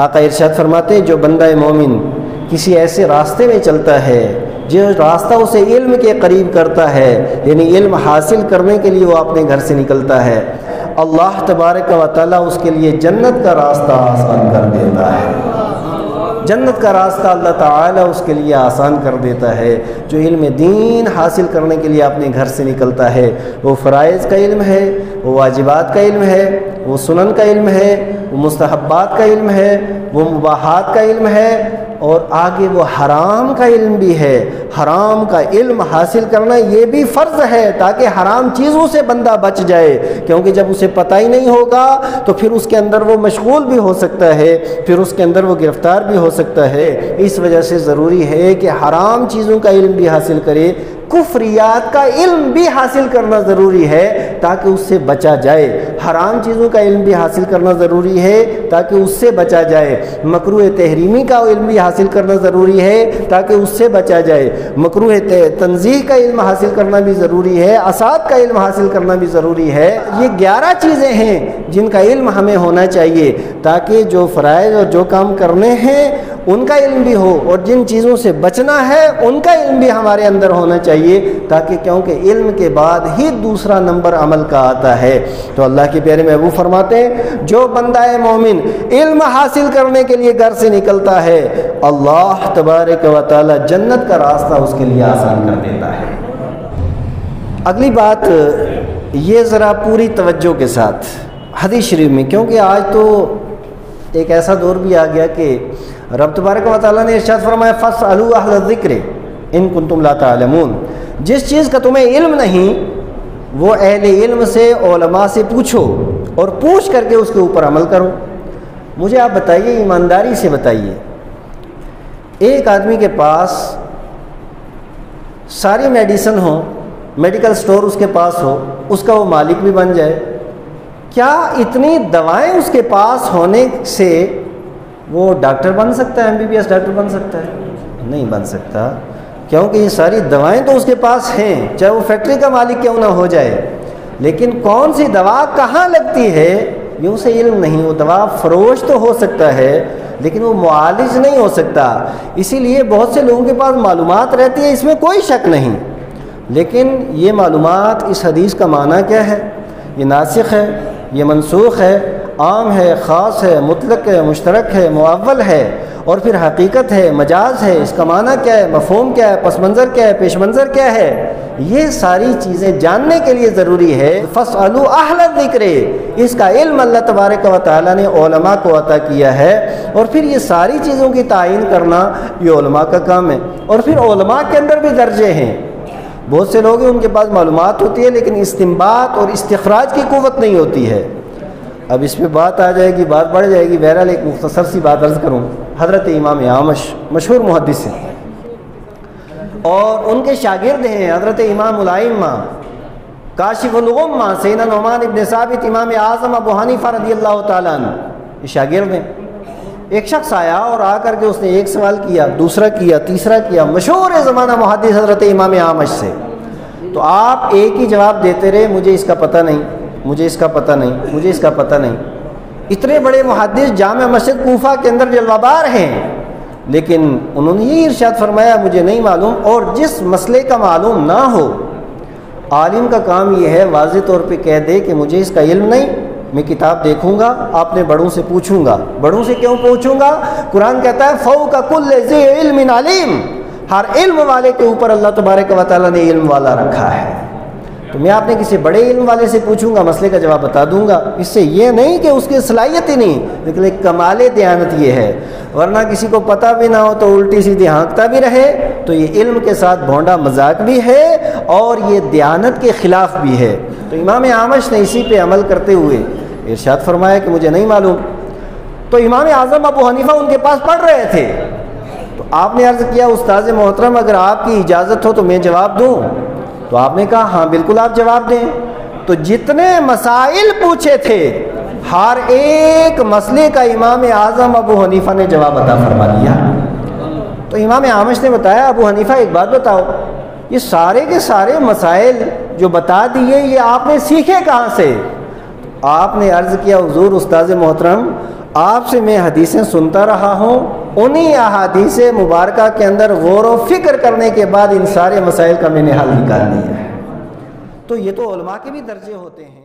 آقا ارشاد فرماتے جو بندہ مومن کسی ایسے راستے میں چلتا ہے جو راستہ اسے علم کے قریب کرتا ہے، یعنی علم حاصل کرنے کے لیے وہ اپنے گھر سے نکلتا ہے، اللہ تبارک و تعالیٰ اس کے لیے جنت کا راستہ آسان کر دیتا ہے۔ جنت کا راستہ اللہ تعالیٰ اس کے لیے آسان کر دیتا ہے۔ جو علم دین حاصل کرنے کے لیے اپنے گھر سے نکلتا ہے، وہ فرائض کا علم ہے، وہ واجبات کا علم ہے، وہ سنن کا علم ہے، وہ مستحبات کا علم ہے، وہ مباحات کا علم ہے، اور آگے وہ حرام کا علم بھی ہے۔ حرام کا علم حاصل کرنا یہ بھی فرض ہے تاکہ حرام چیزوں سے بندہ بچ جائے، کیونکہ جب اسے پتہ ہی نہیں ہوگا تو پھر اس کے اندر وہ مشغول بھی ہو سکتا ہے، پھر اس کے اندر وہ گرفتار بھی ہو سکتا ہے۔ اس وجہ سے ضروری ہے کہ حرام چیزوں کا علم بھی حاصل کرے، کفریات کا علم بھی حاصل کرنا ضروری ہے تاکہ اس سے بچا جائے۔ حرام چیزوں کا علم بھی حاصل کرنا ضروری ہے تاکہ اس سے بچا جائے۔ مکروہ تحریمی کا علم بھی حاصل کرنا ضروری ہے تاکہ اس سے بچا جائے۔ مکروہ تنزیہ کا علم حاصل کرنا بھی ضروری ہے، اسات کا علم حاصل کرنا بھی ضروری ہے۔ یہ 11 چیزیں ہیں جن کا علم ہمیں ہونا چاہیے تاکہ جو فرائض اور جو کام کرنے ہیں ان کا علم بھی ہو، اور جن چیزوں سے بچنا ہے ان کا علم بھی ہمارے اندر ہونا چاہیے، تاکہ کیونکہ علم کے بعد ہی دوسرا نمبر عمل کا آتا ہے۔ تو اللہ کے پیارے محبوب فرماتے ہیں جو بندہ مومن علم حاصل کرنے کے لیے گھر سے نکلتا ہے، اللہ تبارک و تعالی جنت کا راستہ اس کے لیے آسان کر دیتا ہے۔ اگلی بات یہ ذرا پوری توجہ کے ساتھ حدیث شریف میں، کیونکہ آج تو ایک ایسا دور بھی آ گیا کہ رب تبارک و تعالیٰ نے ارشاد فرمایا فَاسْأَلُوا أَهْلَ الذِّكْرِ إِن كُنتُمْ لَا تَعْلَمُونَ، جس چیز کا تمہیں علم نہیں وہ اہل علم سے، علماء سے پوچھو، اور پوچھ کر کے اس کے اوپر عمل کرو۔ مجھے آپ بتائیے، ایمانداری سے بتائیے، ایک آدمی کے پاس ساری میڈیسن ہو، میڈیکل سٹور اس کے پاس ہو، اس کا وہ مالک بھی بن جائے، کیا اتنی دوائیں اس کے پاس ہونے سے وہ ڈاکٹر بن سکتا ہے، MBBS ڈاکٹر بن سکتا ہے؟ نہیں بن سکتا، کیونکہ یہ ساری دوائیں تو اس کے پاس ہیں، چاہے وہ فیکٹری کا مالک کیوں نہ ہو جائے، لیکن کون سی دوا کہاں لگتی ہے یہ اسے علم نہیں۔ وہ دوا فروش تو ہو سکتا ہے لیکن وہ معالج نہیں ہو سکتا۔ اسی لیے بہت سے لوگوں کے پاس معلومات رہتی ہے، اس میں کوئی شک نہیں، لیکن یہ معلومات اس حدیث کا معنی کیا ہے، یہ ناسخ ہے، یہ منسوخ ہے، عام ہے، خاص ہے، مطلق ہے، مشترک ہے، معول ہے، اور پھر حقیقت ہے، مجاز ہے، اس کا معنی کیا ہے، مفہوم کیا ہے، پس منظر کیا ہے، پیش منظر کیا ہے، یہ ساری چیزیں جاننے کے لیے ضروری ہے۔ فَاسْأَلُوا أَهْلَ الذِّكْرِ، اس کا علم اللہ تبارک و تعالیٰ نے علماء کو عطا کیا ہے، اور پھر یہ ساری چیزوں کی تعین کرنا یہ علماء کا کام ہے۔ اور پھر علماء کے اندر بھی درجے ہیں، بہت سے لوگ ہیں ان کے پاس معلومات ہوتی ہے لیکن استنباط اور استخراج کی قوت نہیں ہوتی ہے۔ اب اس پہ بات آ جائے گی، بات بڑھ جائے گی، بہرحال ایک مختصر سی بات عرض کروں۔ حضرت امام اعمش مشہور محدث ہیں، اور ان کے شاگرد ہیں حضرت امام الائمہ کاشف الغمہ سیدنا نعمان ابن ثابت امام اعظم ابو حنیفہ رضی اللہ تعالیٰ عنہ، یہ شاگرد ہیں۔ ایک شخص آیا اور آ کر کے اس نے ایک سوال کیا، دوسرا کیا، تیسرا کیا، مشہور زمانہ محدث حضرت امام اعمش سے، تو آپ ایک ہی جواب دیتے رہے، مجھے اس کا پتہ نہیں، مجھے اس کا پتہ نہیں، مجھے اس کا پتہ نہیں۔ اتنے بڑے محدث جامع مسجد کوفہ کے اندر جلوہ بار ہیں، لیکن انہوں نے یہ ارشاد فرمایا مجھے نہیں معلوم۔ اور جس مسئلے کا معلوم نہ ہو، عالم کا کام یہ ہے واضح طور پہ کہہ دے کہ مجھے اس کا علم نہیں، میں کتاب دیکھوں گا، آپ نے بڑوں سے پوچھوں گا۔ بڑوں سے کیوں پوچھوں گا؟ قرآن کہتا ہے فوق کل ذی علم علیم، ہر علم والے کے اوپر اللہ تبارک و تعالیٰ نے علم والا رکھا ہے۔ تو میں آپ نے کسی بڑے علم والے سے پوچھوں گا، مسئلے کا جواب بتا دوں گا، اس سے یہ نہیں کہ اس کی صلاحیت ہی نہیں، لیکن ایک کمال دیانت یہ ہے، ورنہ کسی کو پتہ بھی نہ ہو تو الٹی سیدھی ہانکتا بھی رہے تو یہ علم کے ساتھ بھونڈا مذاق بھی ہے اور یہ دیانت کے خلاف بھی ہے۔ تو امام اعمش نے اسی پہ عمل کرتے ہوئے ارشاد فرمایا کہ مجھے نہیں معلوم۔ تو امام اعظم ابو حنیفہ ان کے پاس پڑھ رہے تھے، تو آپ نے عرض کیا استاذ محترم اگر آپ کی اجازت ہو تو میں جواب دوں؟ تو آپ نے کہا ہاں بالکل آپ جواب دیں۔ تو جتنے مسائل پوچھے تھے ہر ایک مسئلے کا امام اعظم ابو حنیفہ نے جواب عطا فرما دیا۔ تو امام اعمش نے بتایا ابو حنیفہ ایک بات بتاؤ، یہ سارے کے سارے مسائل جو بتا دیے یہ آپ نے سیکھے کہاں سے؟ آپ نے عرض کیا حضور استاذ محترم آپ سے میں حدیثیں سنتا رہا ہوں، انہی احادیث مبارکہ کے اندر غور و فکر کرنے کے بعد ان سارے مسائل کا میں نے حل نکال لیا ہے۔ تو یہ تو علماء کے بھی درجے ہوتے ہیں۔